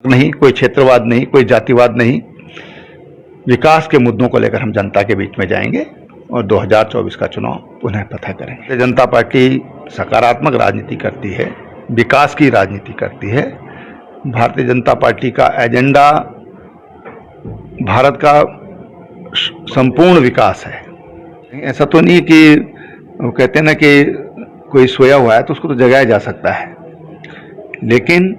नहीं, कोई क्षेत्रवाद नहीं, कोई जातिवाद नहीं, विकास के मुद्दों को लेकर हम जनता के बीच में जाएंगे और 2024 का चुनाव पुनः पता करेंगे। जनता पार्टी सकारात्मक राजनीति करती है, विकास की राजनीति करती है। भारतीय जनता पार्टी का एजेंडा भारत का संपूर्ण विकास है। ऐसा तो नहीं कि वो कहते हैं ना कि कोई सोया हुआ है तो उसको तो जगाया जा सकता है, लेकिन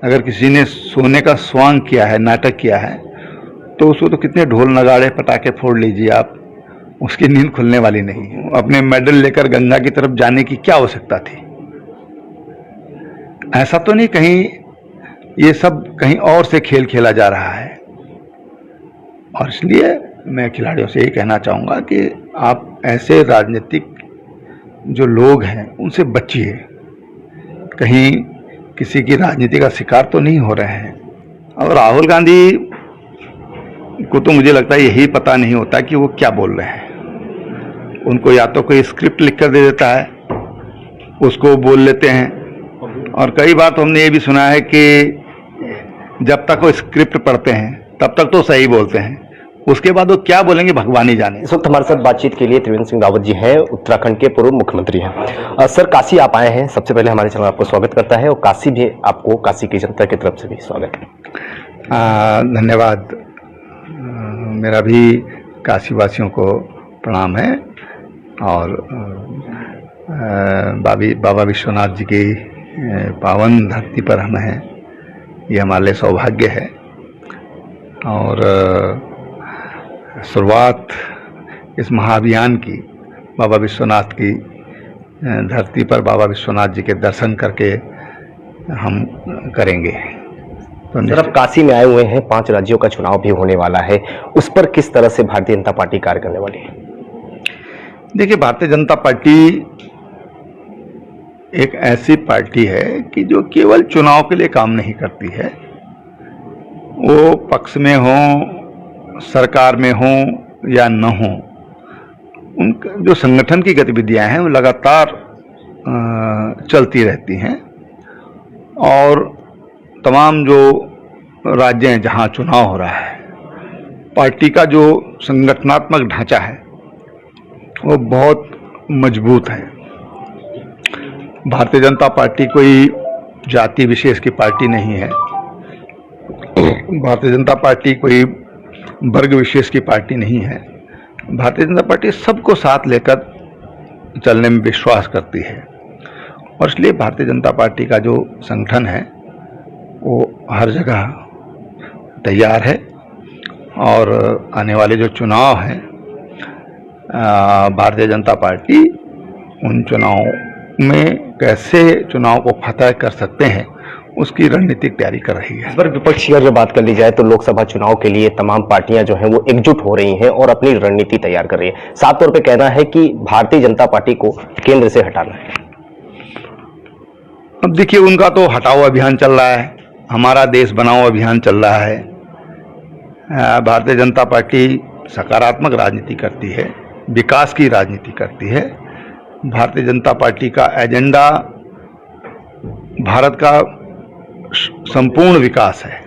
अगर किसी ने सोने का स्वांग किया है, नाटक किया है, तो उसको तो कितने ढोल नगाड़े पटाखे फोड़ लीजिए आप, उसकी नींद खुलने वाली नहीं। अपने मेडल लेकर गंगा की तरफ जाने की क्या आवश्यकता थी? ऐसा तो नहीं कहीं ये सब कहीं और से खेल खेला जा रहा है। और इसलिए मैं खिलाड़ियों से यही कहना चाहूँगा कि आप ऐसे राजनीतिक जो लोग हैं उनसे बचिए, कहीं किसी की राजनीति का शिकार तो नहीं हो रहे हैं। और राहुल गांधी को तो मुझे लगता है यही पता नहीं होता कि वो क्या बोल रहे हैं। उनको या तो कोई स्क्रिप्ट लिख कर दे देता है, उसको बोल लेते हैं, और कई बार तो हमने ये भी सुना है कि जब तक वो स्क्रिप्ट पढ़ते हैं तब तक तो सही बोलते हैं, उसके बाद वो क्या बोलेंगे भगवान ही जाने। इस वक्त हमारे साथ बातचीत के लिए त्रिवेंद्र सिंह रावत जी हैं, उत्तराखंड के पूर्व मुख्यमंत्री हैं। सर, काशी आप आए हैं, सबसे पहले हमारे चैनल आपको स्वागत करता है, और काशी भी आपको, काशी की जनता की तरफ से भी स्वागत है। धन्यवाद। मेरा भी काशीवासियों को प्रणाम है, और बाबा विश्वनाथ जी की पावन धरती पर हम हैं, ये हमारे लिए सौभाग्य है। और शुरुआत इस महाअभियान की बाबा विश्वनाथ की धरती पर बाबा विश्वनाथ जी के दर्शन करके हम करेंगे। तो सर, अब काशी में आए हुए हैं, 5 राज्यों का चुनाव भी होने वाला है, उस पर किस तरह से भारतीय जनता पार्टी कार्य करने वाली है? देखिए, भारतीय जनता पार्टी एक ऐसी पार्टी है कि जो केवल चुनाव के लिए काम नहीं करती है। वो पक्ष में हो, सरकार में हो या न हो, उनका जो संगठन की गतिविधियां हैं वो लगातार चलती रहती हैं। और तमाम जो राज्य हैं जहां चुनाव हो रहा है, पार्टी का जो संगठनात्मक ढांचा है वो बहुत मजबूत है। भारतीय जनता पार्टी कोई जाति विशेष की पार्टी नहीं है, भारतीय जनता पार्टी कोई वर्ग विशेष की पार्टी नहीं है। भारतीय जनता पार्टी सबको साथ लेकर चलने में विश्वास करती है, और इसलिए भारतीय जनता पार्टी का जो संगठन है वो हर जगह तैयार है। और आने वाले जो चुनाव हैं, भारतीय जनता पार्टी उन चुनाव में कैसे चुनाव को फतह कर सकते हैं उसकी रणनीतिक तैयारी कर रही है। इस पर विपक्ष की अगर बात कर ली जाए तो लोकसभा चुनाव के लिए तमाम पार्टियां जो हैं वो एकजुट हो रही हैं और अपनी रणनीति तैयार कर रही है। साफ तौर पे कहना है कि भारतीय जनता पार्टी को केंद्र से हटाना है। अब देखिए, उनका तो हटाओ अभियान चल रहा है, हमारा देश बनाओ अभियान चल रहा है। भारतीय जनता पार्टी सकारात्मक राजनीति करती है, विकास की राजनीति करती है। भारतीय जनता पार्टी का एजेंडा भारत का संपूर्ण विकास है,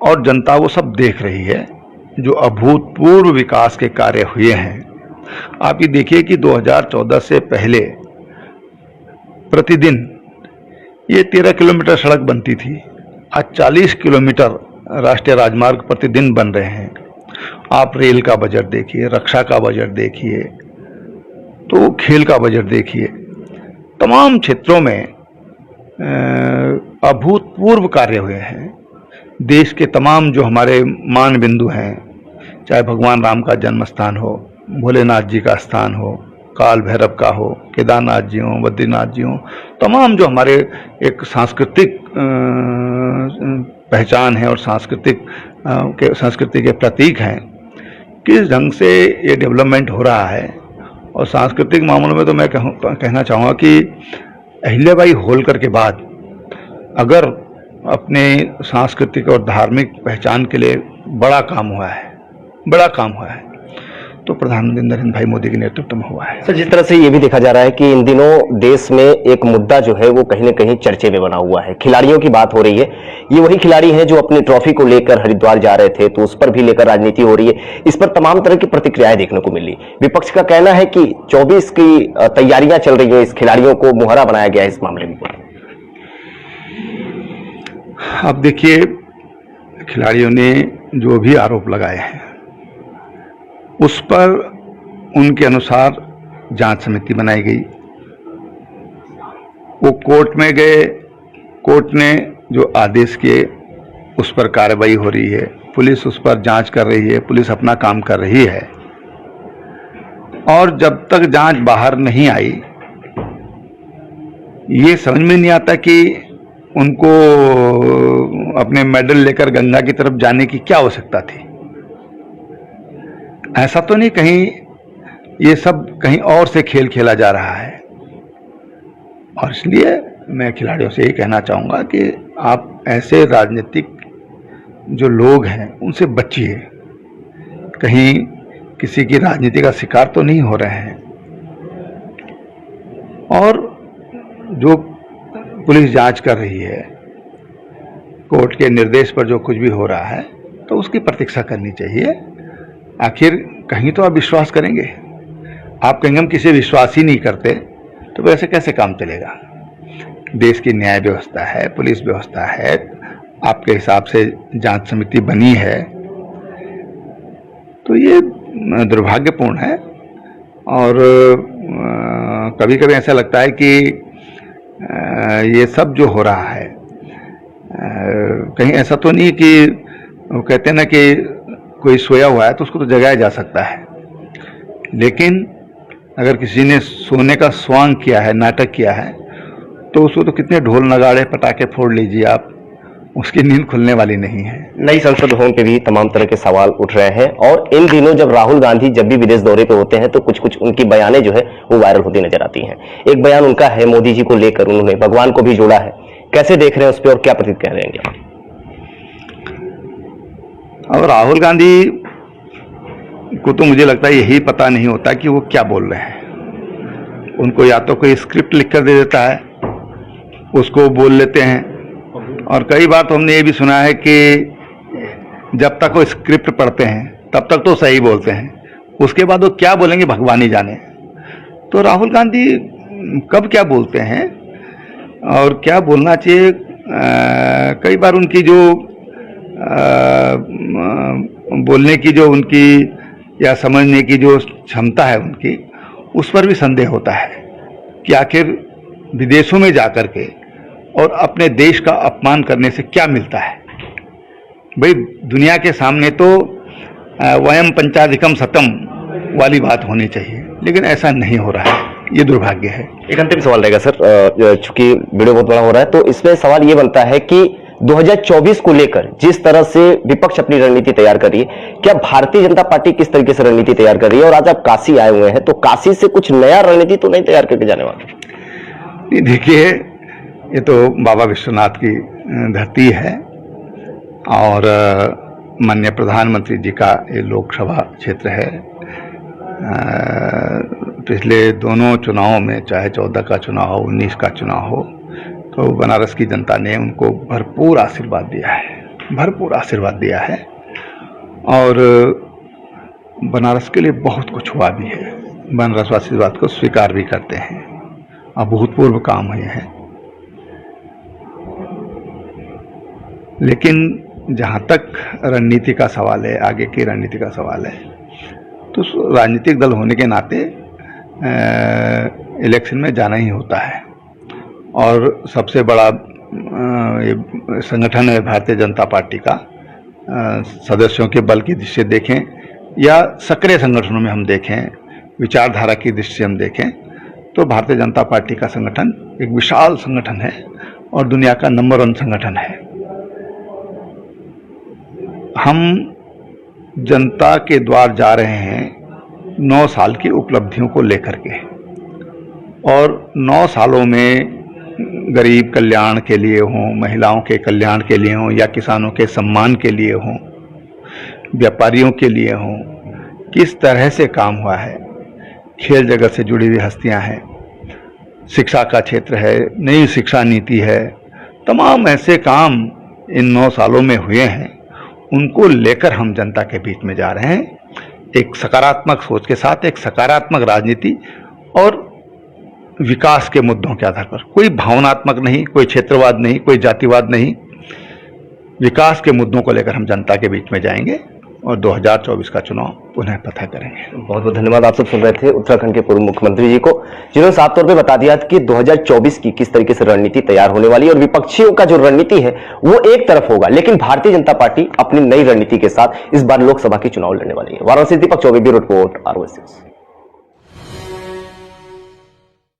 और जनता वो सब देख रही है जो अभूतपूर्व विकास के कार्य हुए हैं। आप ये देखिए कि 2014 से पहले प्रतिदिन ये 13 किलोमीटर सड़क बनती थी, आज 40 किलोमीटर राष्ट्रीय राजमार्ग प्रतिदिन बन रहे हैं। आप रेल का बजट देखिए, रक्षा का बजट देखिए, तो खेल का बजट देखिए, तमाम क्षेत्रों में अभूतपूर्व कार्य हुए हैं। देश के तमाम जो हमारे मान बिंदु हैं, चाहे भगवान राम का जन्म स्थान हो, भोलेनाथ जी का स्थान हो, काल भैरव का हो, केदारनाथ जी हों, बद्रीनाथ जी हों, तमाम जो हमारे एक सांस्कृतिक पहचान है और संस्कृति के प्रतीक हैं, किस ढंग से ये डेवलपमेंट हो रहा है। और सांस्कृतिक मामलों में तो मैं कहना चाहूँगा कि अहिल्याबाई होलकर के बाद अगर अपने सांस्कृतिक और धार्मिक पहचान के लिए बड़ा काम हुआ है, तो प्रधानमंत्री नरेंद्र भाई मोदी के नेतृत्व में हुआ है। सर, जिस तरह से ये भी देखा जा रहा है कि इन दिनों देश में एक मुद्दा जो है वो कहीं न कहीं चर्चे में बना हुआ है, खिलाड़ियों की बात हो रही है ये वही खिलाड़ी हैं जो अपनी ट्रॉफी को लेकर हरिद्वार जा रहे थे, तो उस पर भी लेकर राजनीति हो रही है। इस पर तमाम तरह की प्रतिक्रियाएं देखने को मिली। विपक्ष का कहना है कि 24 की तैयारियां चल रही है, इस खिलाड़ियों को मुहरा बनाया गया है इस मामले में। अब देखिए, खिलाड़ियों ने जो भी आरोप लगाए हैं उस पर उनके अनुसार जांच समिति बनाई गई। वो कोर्ट में गए, कोर्ट ने जो आदेश किए उस पर कार्रवाई हो रही है, पुलिस उस पर जांच कर रही है, पुलिस अपना काम कर रही है। और जब तक जांच बाहर नहीं आई, ये समझ में नहीं आता कि उनको अपने मेडल लेकर गंगा की तरफ जाने की क्या आवश्यकता थी। ऐसा तो नहीं कहीं ये सब कहीं और से खेल खेला जा रहा है। और इसलिए मैं खिलाड़ियों से यही कहना चाहूंगा कि आप ऐसे राजनीतिक जो लोग हैं उनसे बचिए, कहीं किसी की राजनीति का शिकार तो नहीं हो रहे हैं। और जो पुलिस जांच कर रही है, कोर्ट के निर्देश पर जो कुछ भी हो रहा है, तो उसकी प्रतीक्षा करनी चाहिए। आखिर कहीं तो आप विश्वास करेंगे। आप कहेंगे हम किसी विश्वास ही नहीं करते, तो वैसे कैसे काम चलेगा। देश की न्याय व्यवस्था है, पुलिस व्यवस्था है, आपके हिसाब से जांच समिति बनी है, तो ये दुर्भाग्यपूर्ण है। और कभी कभी ऐसा लगता है कि ये सब जो हो रहा है, कहीं ऐसा तो नहीं कि वो कहते हैं ना कि कोई सोया हुआ है तो उसको तो जगाया जा सकता है, लेकिन अगर किसी ने सोने का स्वांग किया है, नाटक किया है, तो उसको तो कितने ढोल नगाड़े पटाखे फोड़ लीजिए आप, उसकी नींद खुलने वाली नहीं है। नई संसद भवन पे भी तमाम तरह के सवाल उठ रहे हैं, और इन दिनों जब राहुल गांधी जब भी विदेश दौरे पे होते हैं तो कुछ कुछ उनकी बयानें जो है वो वायरल होती नजर आती हैं। एक बयान उनका है मोदी जी को लेकर, उन्होंने भगवान को भी जोड़ा है। कैसे देख रहे हैं उस पर और क्या प्रतिक्रिया देंगे? और राहुल गांधी को तो मुझे लगता है यही पता नहीं होता कि वो क्या बोल रहे हैं। उनको या तो कोई स्क्रिप्ट लिखकर दे देता है, उसको बोल लेते हैं। और कई बार तो हमने ये भी सुना है कि जब तक वो स्क्रिप्ट पढ़ते हैं तब तक तो सही बोलते हैं, उसके बाद वो क्या बोलेंगे भगवान ही जाने। तो राहुल गांधी कब क्या बोलते हैं और क्या बोलना चाहिए, कई बार उनकी जो बोलने की जो उनकी या समझने की जो क्षमता है उनकी, उस पर भी संदेह होता है कि आखिर विदेशों में जाकर के और अपने देश का अपमान करने से क्या मिलता है। भाई दुनिया के सामने तो वयम पंचाधिकम शतम वाली बात होनी चाहिए, लेकिन ऐसा नहीं हो रहा है, ये दुर्भाग्य है। एक अंतिम सवाल रहेगा सर, चूंकि वीडियो बहुत बड़ा हो रहा है, तो इसमें सवाल ये बनता है कि 2024 को लेकर जिस तरह से विपक्ष अपनी रणनीति तैयार कर रही है, क्या भारतीय जनता पार्टी किस तरीके से रणनीति तैयार कर रही है? और आज आप काशी आए हुए हैं, तो काशी से कुछ नया रणनीति तो नहीं तैयार करके जाने वाले? देखिए, ये तो बाबा विश्वनाथ की धरती है और माननीय प्रधानमंत्री जी का ये लोकसभा क्षेत्र है। पिछले दोनों चुनावों में, चाहे 14 का चुनाव हो, 19 का चुनाव हो, तो बनारस की जनता ने उनको भरपूर आशीर्वाद दिया है, भरपूर आशीर्वाद दिया है। और बनारस के लिए बहुत कुछ हुआ भी है, बनारस वासी इस बात को स्वीकार भी करते हैं, अभूतपूर्व काम हुए हैं। लेकिन जहाँ तक रणनीति का सवाल है, आगे की रणनीति का सवाल है, तो राजनीतिक दल होने के नाते इलेक्शन में जाना ही होता है। और सबसे बड़ा संगठन है भारतीय जनता पार्टी का, सदस्यों के बल की दृष्टि से देखें या सक्रिय संगठनों में हम देखें, विचारधारा की दृष्टि से हम देखें, तो भारतीय जनता पार्टी का संगठन एक विशाल संगठन है और दुनिया का नंबर 1 संगठन है। हम जनता के द्वार जा रहे हैं 9 साल की उपलब्धियों को लेकर के, और 9 सालों में गरीब कल्याण के लिए हों, महिलाओं के कल्याण के लिए हों, या किसानों के सम्मान के लिए हों, व्यापारियों के लिए हों, किस तरह से काम हुआ है। खेल जगत से जुड़ी हुई हस्तियां हैं, शिक्षा का क्षेत्र है, नई शिक्षा नीति है, तमाम ऐसे काम इन 9 सालों में हुए हैं उनको लेकर हम जनता के बीच में जा रहे हैं, एक सकारात्मक सोच के साथ, एक सकारात्मक राजनीति और विकास के मुद्दों के आधार पर। कोई भावनात्मक नहीं, कोई क्षेत्रवाद नहीं, कोई जातिवाद नहीं, विकास के मुद्दों को लेकर हम जनता के बीच में जाएंगे और 2024 का चुनाव पुनः पता करेंगे। बहुत बहुत धन्यवाद। आप सब सुन रहे थे उत्तराखंड के पूर्व मुख्यमंत्री जी को, जिन्होंने साफ तौर पे बता दिया कि 2024 की किस तरीके से रणनीति तैयार होने वाली है और विपक्षियों का जो रणनीति है वो एक तरफ होगा, लेकिन भारतीय जनता पार्टी अपनी नई रणनीति के साथ इस बार लोकसभा के चुनाव लड़ने वाली है। वाराणसी दीपक चौबे, ब्यूरो रिपोर्ट, ROS।